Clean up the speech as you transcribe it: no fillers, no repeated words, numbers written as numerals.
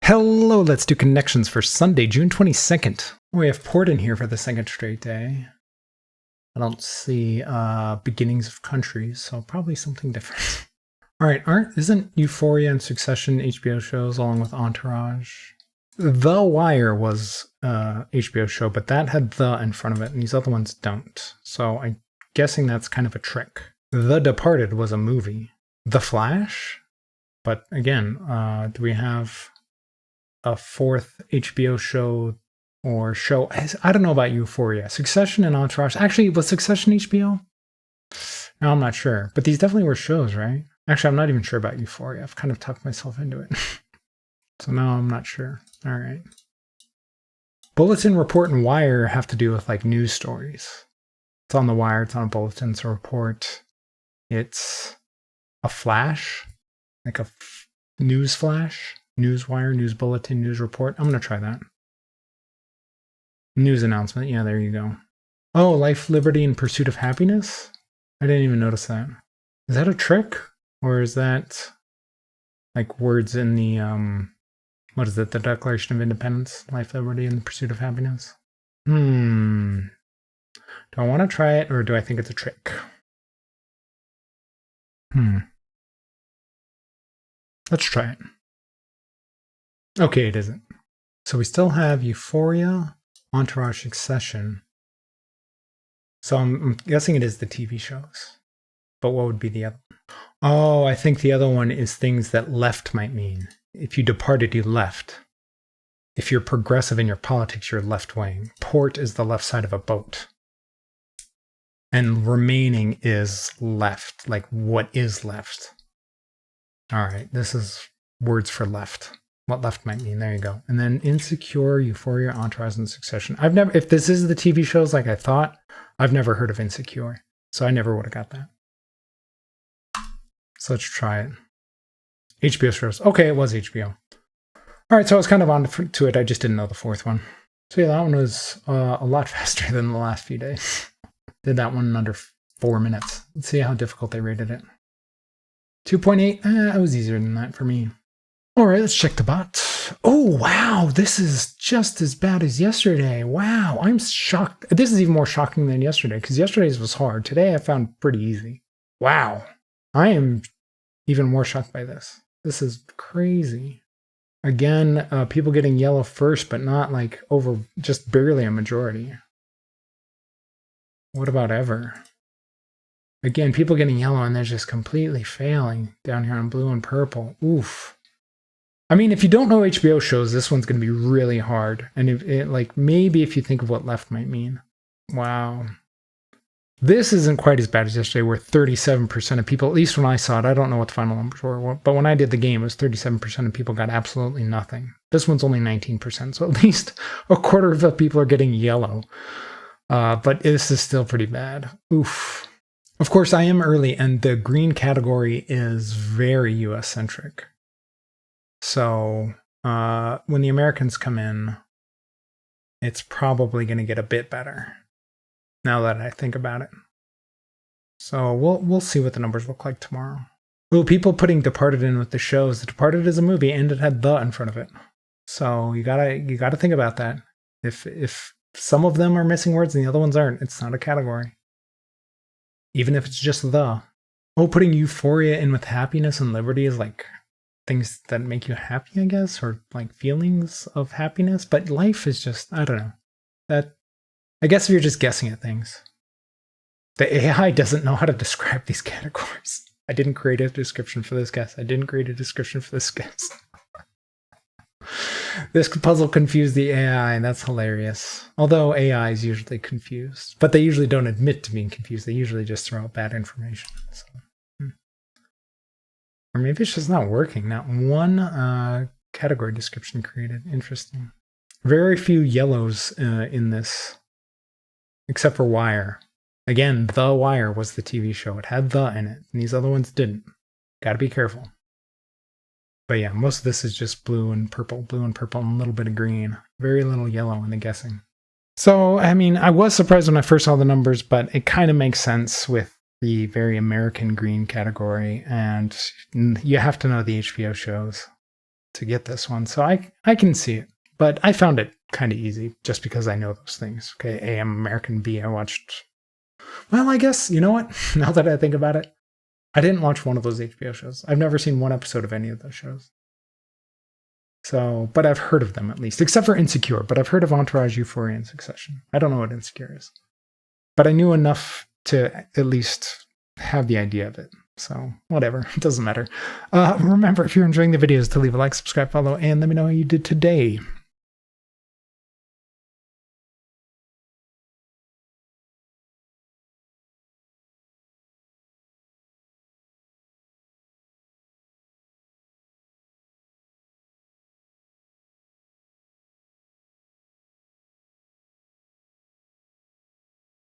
Hello, let's do connections for Sunday, June 22nd. We have Port in here for the second straight day. I don't see beginnings of countries, so probably something different. All right, isn't Euphoria and Succession HBO shows along with Entourage? The Wire was HBO show, but that had the in front of it, and these other ones don't. So I'm guessing that's kind of a trick. The Departed was a movie. The Flash? But again, do we have a fourth HBO show or show? I don't know about Euphoria. Succession and Entourage. Actually, was Succession HBO? No, I'm not sure. But these definitely were shows, right? Actually, I'm not even sure about Euphoria. I've kind of talked myself into it. So now I'm not sure. All right. Bulletin, Report, and Wire have to do with like news stories. It's on the Wire. It's on a Bulletin. It's a report. It's a flash, like a news flash. News Wire, News Bulletin, News Report. I'm going to try that. News announcement. Yeah, there you go. Oh, Life, Liberty, and Pursuit of Happiness? I didn't even notice that. Is that a trick? Or is that like words in the, what is it? The Declaration of Independence? Life, Liberty, and the Pursuit of Happiness? Do I want to try it or do I think it's a trick? Let's try it. Okay, it isn't. So we still have Euphoria, Entourage, Succession. So I'm guessing it is the TV shows. But what would be the other one? Oh, I think the other one is things that left might mean. If you departed, you left. If you're progressive in your politics, you're left wing. Port is the left side of a boat. And remaining is left, like what is left. All right, this is words for left. What left might mean. There you go. And then Insecure, Euphoria, Entourage, and Succession. If this is the TV shows like I thought, I've never heard of Insecure. So I never would have got that. So let's try it. HBO shows. Okay, it was HBO. All right, so I was kind of on to it. I just didn't know the fourth one. So yeah, that one was a lot faster than the last few days. Did that one in under 4 minutes. Let's see how difficult they rated it. 2.8. It was easier than that for me. All right, let's check the bot. Oh, wow. This is just as bad as yesterday. Wow, I'm shocked. This is even more shocking than yesterday because yesterday's was hard. Today I found pretty easy. Wow. I am even more shocked by this. This is crazy. Again, people getting yellow first, but not like over just barely a majority. What about ever? Again, people getting yellow and they're just completely failing down here on blue and purple. Oof. I mean, if you don't know HBO shows, this one's going to be really hard. And maybe if you think of what left might mean. Wow. This isn't quite as bad as yesterday, where 37% of people, at least when I saw it, I don't know what the final numbers were, but when I did the game, it was 37% of people got absolutely nothing. This one's only 19%, so at least a quarter of the people are getting yellow. But this is still pretty bad. Oof. Of course, I am early, and the green category is very US-centric. So when the Americans come in, it's probably going to get a bit better now that I think about it. So we'll see what the numbers look like tomorrow. Ooh, people putting Departed in with the shows. The Departed is a movie and it had the in front of it. So you gotta think about that. If some of them are missing words and the other ones aren't, it's not a category. Even if it's just the. Oh, putting Euphoria in with happiness and liberty is like things that make you happy, I guess, or like feelings of happiness. But life is just, I don't know. I guess if you're just guessing at things. The AI doesn't know how to describe these categories. I didn't create a description for this guess. I didn't create a description for this guess. This puzzle confused the AI, and that's hilarious. Although AI is usually confused. But they usually don't admit to being confused. They usually just throw out bad information. So. Or maybe it's just not working. Not one category description created. Interesting. Very few yellows in this, except for Wire. Again, The Wire was the TV show. It had the in it, and these other ones didn't. Gotta be careful. But yeah, most of this is just blue and purple, and a little bit of green. Very little yellow in the guessing. So, I mean, I was surprised when I first saw the numbers, but it kind of makes sense with the very American green category, and you have to know the HBO shows. to get this one. So I can see it. But I found it kind of easy just because I know those things. Okay, A, I'm American. B, I watched... Well, I guess, you know what? Now that I think about it, I didn't watch one of those HBO shows. I've never seen one episode of any of those shows. So, but I've heard of them at least, except for Insecure. But I've heard of Entourage, Euphoria, and Succession. I don't know what Insecure is. But I knew enough to at least have the idea of it. So, whatever. It doesn't matter. Remember, if you're enjoying the videos, to leave a like, subscribe, follow, and let me know how you did today.